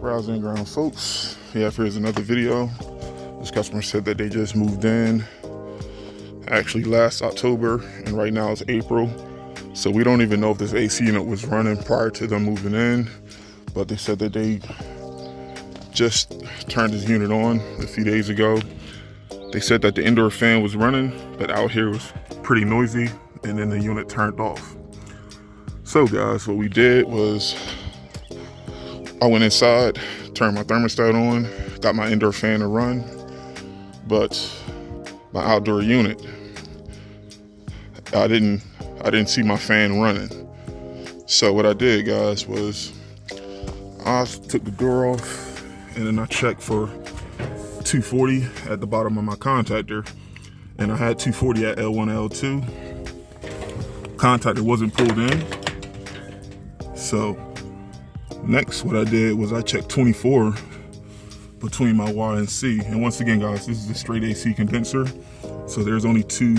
Alright, rising ground folks. Yeah, here's another video. This customer said that they just moved in actually last October, and right now it's April. So we don't even know if this AC unit was running prior to them moving in, but they said that they just turned this unit on a few days ago. They said that the indoor fan was running, but out here was pretty noisy, and then the unit turned off. So guys, what we did was I went inside, turned my thermostat on, got my indoor fan to run, but my outdoor unit, I didn't see my fan running. So what I did, guys, was I took the door off and then I checked for 240 at the bottom of my contactor, and I had 240 at L1, L2. Contactor wasn't pulled in. So next, what I did was I checked 24 between my Y and C. And once again, guys, this is a straight AC condenser. So there's only two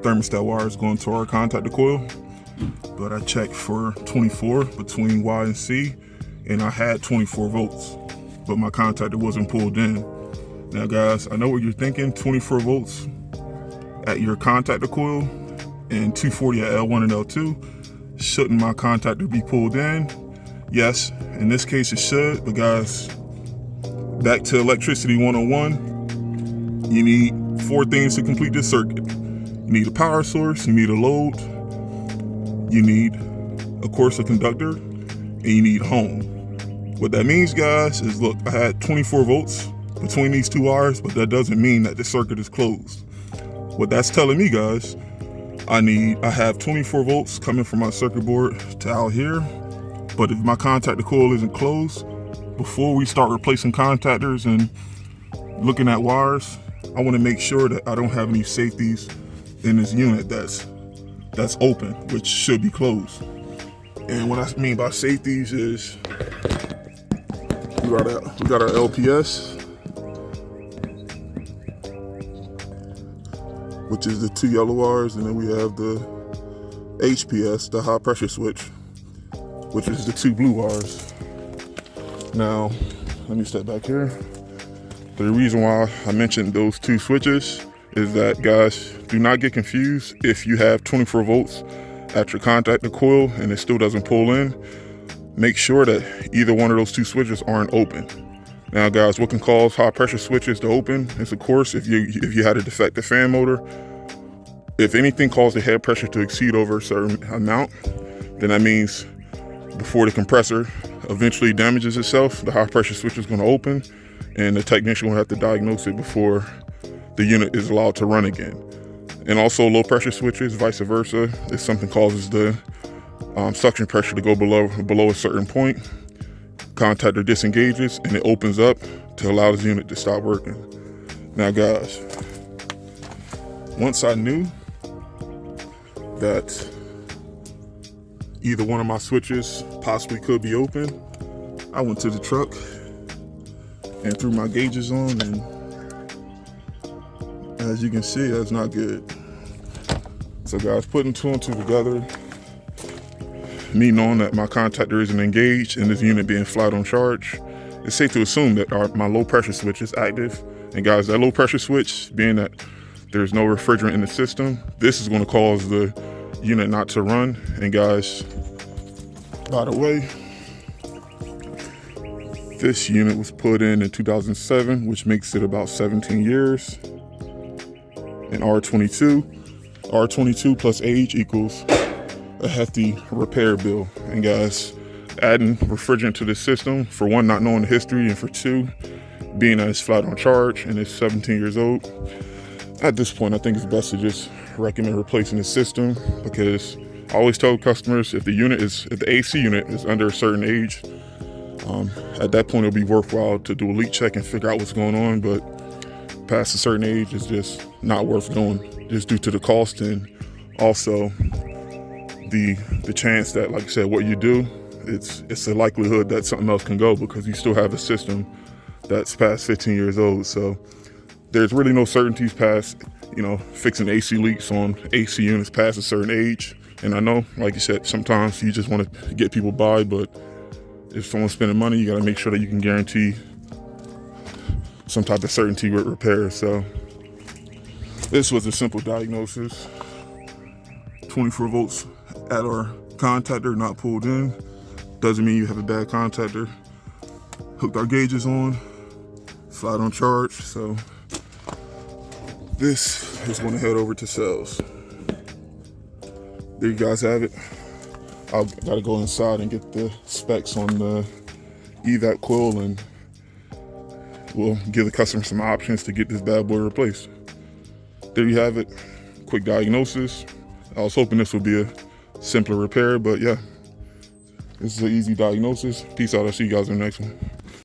thermostat wires going to our contactor coil. But I checked for 24 between Y and C, and I had 24 volts, but my contactor wasn't pulled in. Now guys, I know what you're thinking, 24 volts at your contactor coil and 240 at L1 and L2. Shouldn't my contactor be pulled in? Yes, in this case it should, but guys, back to electricity 101, you need four things to complete this circuit. You need a power source, you need a load, you need, of course, a conductor, and you need home. What that means, guys, is look, I had 24 volts between these two wires, but that doesn't mean that the circuit is closed. What that's telling me, guys, I have 24 volts coming from my circuit board to out here. But if my contactor coil isn't closed, before we start replacing contactors and looking at wires, I want to make sure that I don't have any safeties in this unit that's open, which should be closed. And what I mean by safeties is we got our LPS, which is the two yellow wires, and then we have the HPS, the high pressure switch, which is the two blue wires. Now, let me step back here. The reason why I mentioned those two switches is that, guys, do not get confused. If you have 24 volts at your contactor coil and it still doesn't pull in, make sure that either one of those two switches aren't open. Now, guys, what can cause high pressure switches to open is, of course, if you had a defective fan motor. If anything caused the head pressure to exceed over a certain amount, then that means before the compressor eventually damages itself, the high pressure switch is going to open, and the technician will have to diagnose it before the unit is allowed to run again. And also low pressure switches, vice versa. If something causes the suction pressure to go below a certain point, contactor disengages and it opens up to allow this unit to stop working. Now guys, once I knew that either one of my switches possibly could be open, I went to the truck and threw my gauges on, and as you can see, that's not good. So guys, putting two and two together, me knowing that my contactor isn't engaged and this unit being flat on charge, it's safe to assume that my low pressure switch is active. And guys, that low pressure switch, being that there's no refrigerant in the system, this is going to cause the unit not to run. And guys, by the way, this unit was put in 2007, which makes it about 17 years. And R22 plus age equals a hefty repair bill. And guys, adding refrigerant to this system, for one, not knowing the history, and for two, being that it's flat on charge and it's 17 years old, at this point I think it's best to just recommend replacing the system, because I always tell customers, if the AC unit is under a certain age, at that point it'll be worthwhile to do a leak check and figure out what's going on. But past a certain age, it's just not worth doing, just due to the cost, and also the chance that, like I said, what you do, it's a likelihood that something else can go, because you still have a system that's past 15 years old. So there's really no certainties past, fixing AC leaks on AC units past a certain age. And I know, like you said, sometimes you just want to get people by, but if someone's spending money, you got to make sure that you can guarantee some type of certainty with repairs. So this was a simple diagnosis. 24 volts at our contactor, not pulled in. Doesn't mean you have a bad contactor. Hooked our gauges on, slide on charge. So this is going to head over to sales. There you guys have it. I've got to go inside and get the specs on the evac coil, and we'll give the customer some options to get this bad boy replaced. There you have it. Quick diagnosis. I was hoping this would be a simpler repair, but yeah, this is an easy diagnosis. Peace out. I'll see you guys in the next one.